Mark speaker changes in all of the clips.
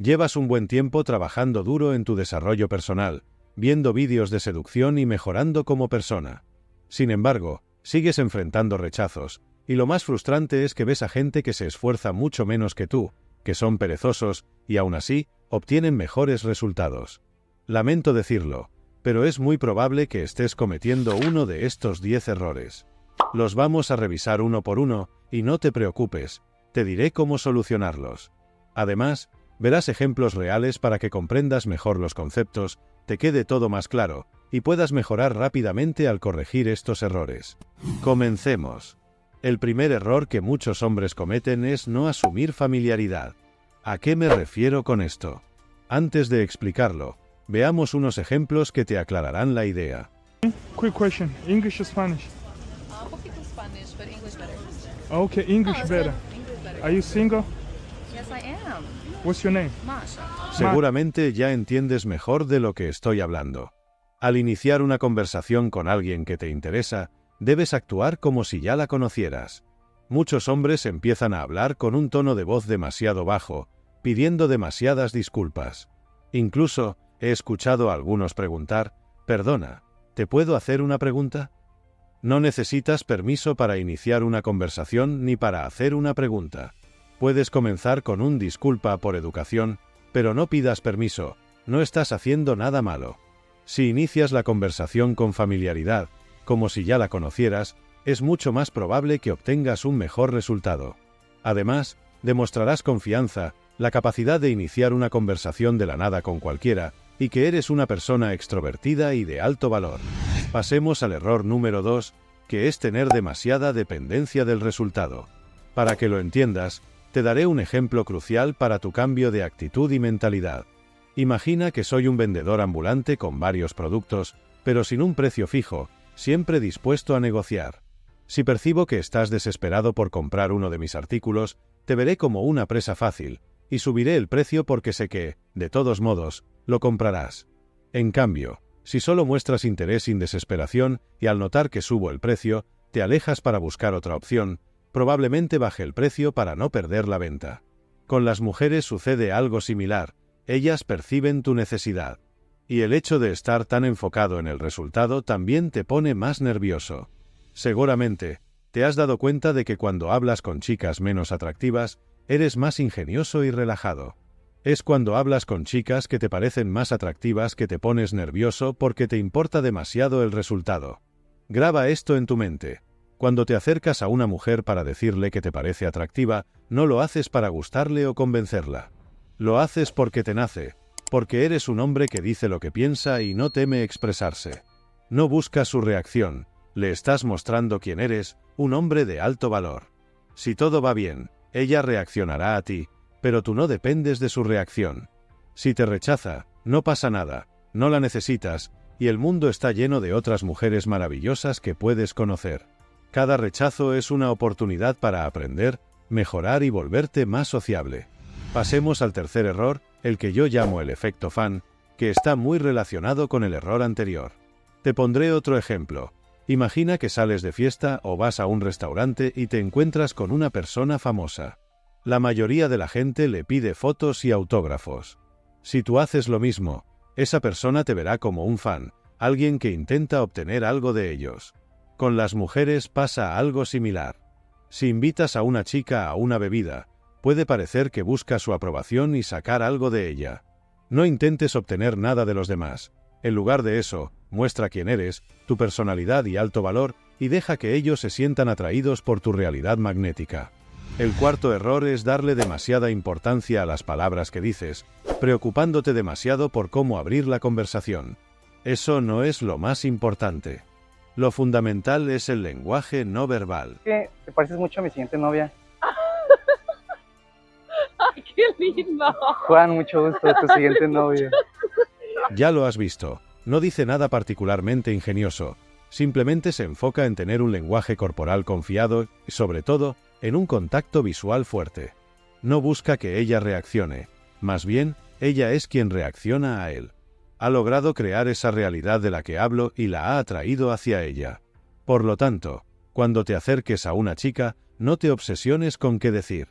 Speaker 1: Llevas un buen tiempo trabajando duro en tu desarrollo personal, viendo vídeos de seducción y mejorando como persona. Sin embargo, sigues enfrentando rechazos, y lo más frustrante es que ves a gente que se esfuerza mucho menos que tú, que son perezosos, y aún así, obtienen mejores resultados. Lamento decirlo, pero es muy probable que estés cometiendo uno de estos 10 errores. Los vamos a revisar uno por uno, y no te preocupes, te diré cómo solucionarlos. Además, verás ejemplos reales para que comprendas mejor los conceptos, te quede todo más claro, y puedas mejorar rápidamente al corregir estos errores. Comencemos. El primer error que muchos hombres cometen es no asumir familiaridad. ¿A qué me refiero con esto? Antes de explicarlo, veamos unos ejemplos que te aclararán la idea.
Speaker 2: Quick question, English or Spanish?
Speaker 3: Un poquito Spanish, but English better.
Speaker 2: Okay, English better.
Speaker 3: English better.
Speaker 2: Are you single?
Speaker 3: Yes, I am.
Speaker 2: What's your name?
Speaker 3: Masha.
Speaker 1: Seguramente ya entiendes mejor de lo que estoy hablando. Al iniciar una conversación con alguien que te interesa, debes actuar como si ya la conocieras. Muchos hombres empiezan a hablar con un tono de voz demasiado bajo, pidiendo demasiadas disculpas. Incluso, he escuchado a algunos preguntar, «Perdona, ¿te puedo hacer una pregunta?» No necesitas permiso para iniciar una conversación ni para hacer una pregunta. Puedes comenzar con un disculpa por educación, pero no pidas permiso, no estás haciendo nada malo. Si inicias la conversación con familiaridad, como si ya la conocieras, es mucho más probable que obtengas un mejor resultado. Además, demostrarás confianza, la capacidad de iniciar una conversación de la nada con cualquiera, y que eres una persona extrovertida y de alto valor. Pasemos al error número 2, que es tener demasiada dependencia del resultado. Para que lo entiendas, te daré un ejemplo crucial para tu cambio de actitud y mentalidad. Imagina que soy un vendedor ambulante con varios productos, pero sin un precio fijo, siempre dispuesto a negociar. Si percibo que estás desesperado por comprar uno de mis artículos, te veré como una presa fácil, y subiré el precio porque sé que, de todos modos, lo comprarás. En cambio, si solo muestras interés sin desesperación y al notar que subo el precio, te alejas para buscar otra opción, probablemente baje el precio para no perder la venta. Con las mujeres sucede algo similar, ellas perciben tu necesidad. Y el hecho de estar tan enfocado en el resultado también te pone más nervioso. Seguramente, te has dado cuenta de que cuando hablas con chicas menos atractivas, eres más ingenioso y relajado. Es cuando hablas con chicas que te parecen más atractivas que te pones nervioso porque te importa demasiado el resultado. Graba esto en tu mente. Cuando te acercas a una mujer para decirle que te parece atractiva, no lo haces para gustarle o convencerla. Lo haces porque te nace, porque eres un hombre que dice lo que piensa y no teme expresarse. No buscas su reacción, le estás mostrando quién eres, un hombre de alto valor. Si todo va bien, ella reaccionará a ti, pero tú no dependes de su reacción. Si te rechaza, no pasa nada, no la necesitas, y el mundo está lleno de otras mujeres maravillosas que puedes conocer. Cada rechazo es una oportunidad para aprender, mejorar y volverte más sociable. Pasemos al tercer error, el que yo llamo el efecto fan, que está muy relacionado con el error anterior. Te pondré otro ejemplo. Imagina que sales de fiesta o vas a un restaurante y te encuentras con una persona famosa. La mayoría de la gente le pide fotos y autógrafos. Si tú haces lo mismo, esa persona te verá como un fan, alguien que intenta obtener algo de ellos. Con las mujeres pasa algo similar. Si invitas a una chica a una bebida, puede parecer que busca su aprobación y sacar algo de ella. No intentes obtener nada de los demás. En lugar de eso, muestra quién eres, tu personalidad y alto valor, y deja que ellos se sientan atraídos por tu realidad magnética. El cuarto error es darle demasiada importancia a las palabras que dices, preocupándote demasiado por cómo abrir la conversación. Eso no es lo más importante. Lo fundamental es el lenguaje no verbal.
Speaker 4: Que te pareces mucho a mi siguiente novia.
Speaker 3: ¡Ay, qué lindo!
Speaker 4: Juan, mucho gusto, tu siguiente novia.
Speaker 1: Ya lo has visto, no dice nada particularmente ingenioso, simplemente se enfoca en tener un lenguaje corporal confiado y, sobre todo, en un contacto visual fuerte. No busca que ella reaccione, más bien, ella es quien reacciona a él. Ha logrado crear esa realidad de la que hablo y la ha atraído hacia ella. Por lo tanto, cuando te acerques a una chica, no te obsesiones con qué decir.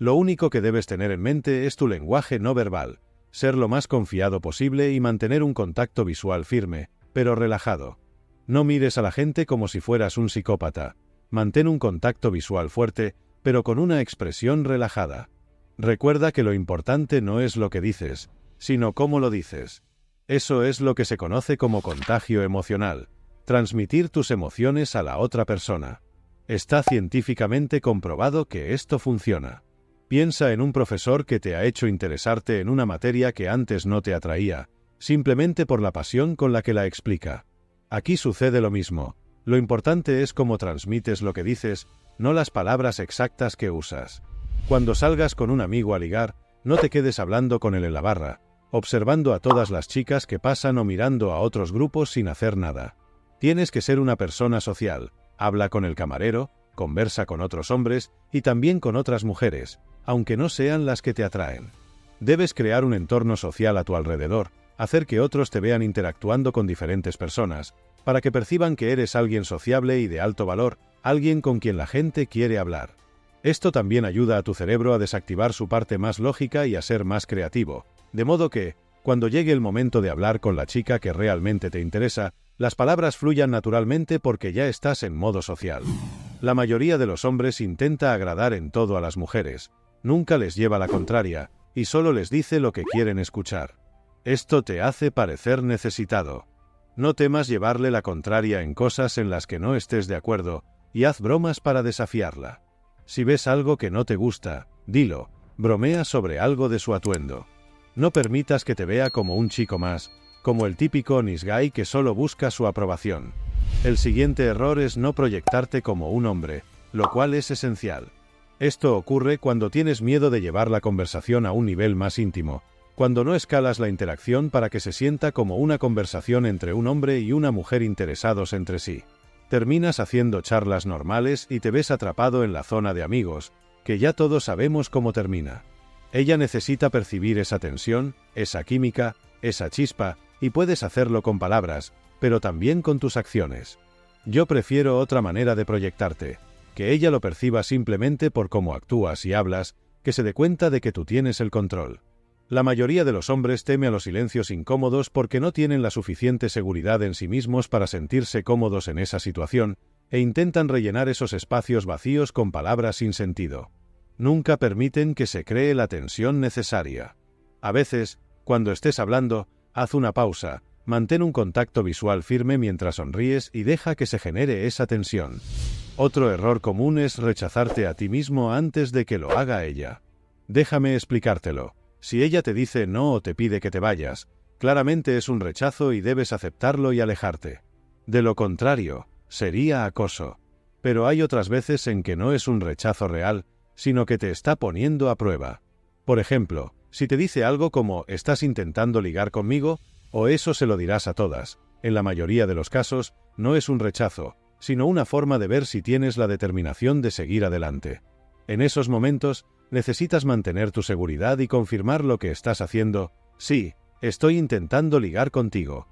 Speaker 1: Lo único que debes tener en mente es tu lenguaje no verbal, ser lo más confiado posible y mantener un contacto visual firme, pero relajado. No mires a la gente como si fueras un psicópata. Mantén un contacto visual fuerte, pero con una expresión relajada. Recuerda que lo importante no es lo que dices, sino cómo lo dices. Eso es lo que se conoce como contagio emocional, transmitir tus emociones a la otra persona. Está científicamente comprobado que esto funciona. Piensa en un profesor que te ha hecho interesarte en una materia que antes no te atraía, simplemente por la pasión con la que la explica. Aquí sucede lo mismo. Lo importante es cómo transmites lo que dices, no las palabras exactas que usas. Cuando salgas con un amigo a ligar, no te quedes hablando con él en la barra, observando a todas las chicas que pasan o mirando a otros grupos sin hacer nada. Tienes que ser una persona social. Habla con el camarero, conversa con otros hombres y también con otras mujeres, aunque no sean las que te atraen. Debes crear un entorno social a tu alrededor, hacer que otros te vean interactuando con diferentes personas, para que perciban que eres alguien sociable y de alto valor, alguien con quien la gente quiere hablar. Esto también ayuda a tu cerebro a desactivar su parte más lógica y a ser más creativo, de modo que, cuando llegue el momento de hablar con la chica que realmente te interesa, las palabras fluyan naturalmente porque ya estás en modo social. La mayoría de los hombres intenta agradar en todo a las mujeres, nunca les lleva la contraria, y solo les dice lo que quieren escuchar. Esto te hace parecer necesitado. No temas llevarle la contraria en cosas en las que no estés de acuerdo, y haz bromas para desafiarla. Si ves algo que no te gusta, dilo, bromea sobre algo de su atuendo. No permitas que te vea como un chico más, como el típico nice guy que solo busca su aprobación. El siguiente error es no proyectarte como un hombre, lo cual es esencial. Esto ocurre cuando tienes miedo de llevar la conversación a un nivel más íntimo, cuando no escalas la interacción para que se sienta como una conversación entre un hombre y una mujer interesados entre sí. Terminas haciendo charlas normales y te ves atrapado en la zona de amigos, que ya todos sabemos cómo termina. Ella necesita percibir esa tensión, esa química, esa chispa, y puedes hacerlo con palabras, pero también con tus acciones. Yo prefiero otra manera de proyectarte, que ella lo perciba simplemente por cómo actúas y hablas, que se dé cuenta de que tú tienes el control. La mayoría de los hombres teme a los silencios incómodos porque no tienen la suficiente seguridad en sí mismos para sentirse cómodos en esa situación, e intentan rellenar esos espacios vacíos con palabras sin sentido. Nunca permiten que se cree la tensión necesaria. A veces, cuando estés hablando, haz una pausa, mantén un contacto visual firme mientras sonríes y deja que se genere esa tensión. Otro error común es rechazarte a ti mismo antes de que lo haga ella. Déjame explicártelo. Si ella te dice no o te pide que te vayas, claramente es un rechazo y debes aceptarlo y alejarte. De lo contrario, sería acoso. Pero hay otras veces en que no es un rechazo real, sino que te está poniendo a prueba. Por ejemplo, si te dice algo como «¿estás intentando ligar conmigo?» o «eso se lo dirás a todas», en la mayoría de los casos, no es un rechazo, sino una forma de ver si tienes la determinación de seguir adelante. En esos momentos, necesitas mantener tu seguridad y confirmar lo que estás haciendo. Sí, estoy intentando ligar contigo.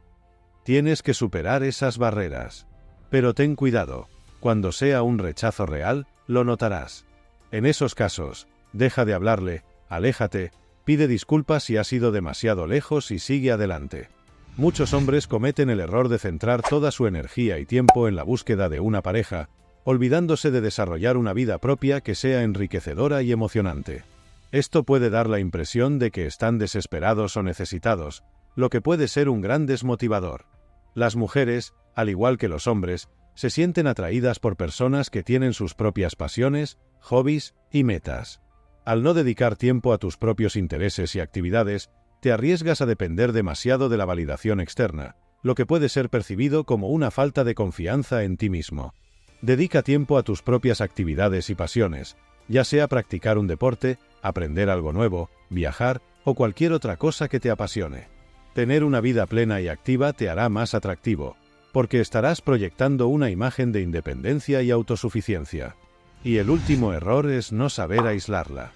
Speaker 1: Tienes que superar esas barreras. Pero ten cuidado, cuando sea un rechazo real, lo notarás. En esos casos, deja de hablarle, aléjate, pide disculpas si has ido demasiado lejos y sigue adelante. Muchos hombres cometen el error de centrar toda su energía y tiempo en la búsqueda de una pareja, olvidándose de desarrollar una vida propia que sea enriquecedora y emocionante. Esto puede dar la impresión de que están desesperados o necesitados, lo que puede ser un gran desmotivador. Las mujeres, al igual que los hombres, se sienten atraídas por personas que tienen sus propias pasiones, hobbies y metas. Al no dedicar tiempo a tus propios intereses y actividades, te arriesgas a depender demasiado de la validación externa, lo que puede ser percibido como una falta de confianza en ti mismo. Dedica tiempo a tus propias actividades y pasiones, ya sea practicar un deporte, aprender algo nuevo, viajar o cualquier otra cosa que te apasione. Tener una vida plena y activa te hará más atractivo, porque estarás proyectando una imagen de independencia y autosuficiencia. Y el último error es no saber aislarla.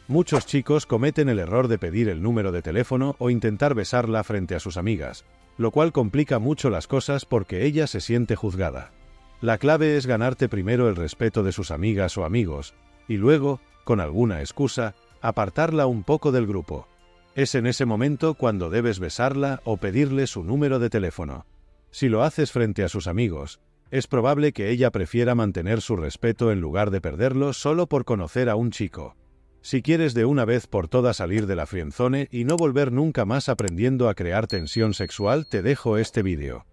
Speaker 1: Muchos chicos cometen el error de pedir el número de teléfono o intentar besarla frente a sus amigas, lo cual complica mucho las cosas porque ella se siente juzgada. La clave es ganarte primero el respeto de sus amigas o amigos, y luego, con alguna excusa, apartarla un poco del grupo. Es en ese momento cuando debes besarla o pedirle su número de teléfono. Si lo haces frente a sus amigos, es probable que ella prefiera mantener su respeto en lugar de perderlo solo por conocer a un chico. Si quieres de una vez por todas salir de la friendzone y no volver nunca más aprendiendo a crear tensión sexual, te dejo este vídeo.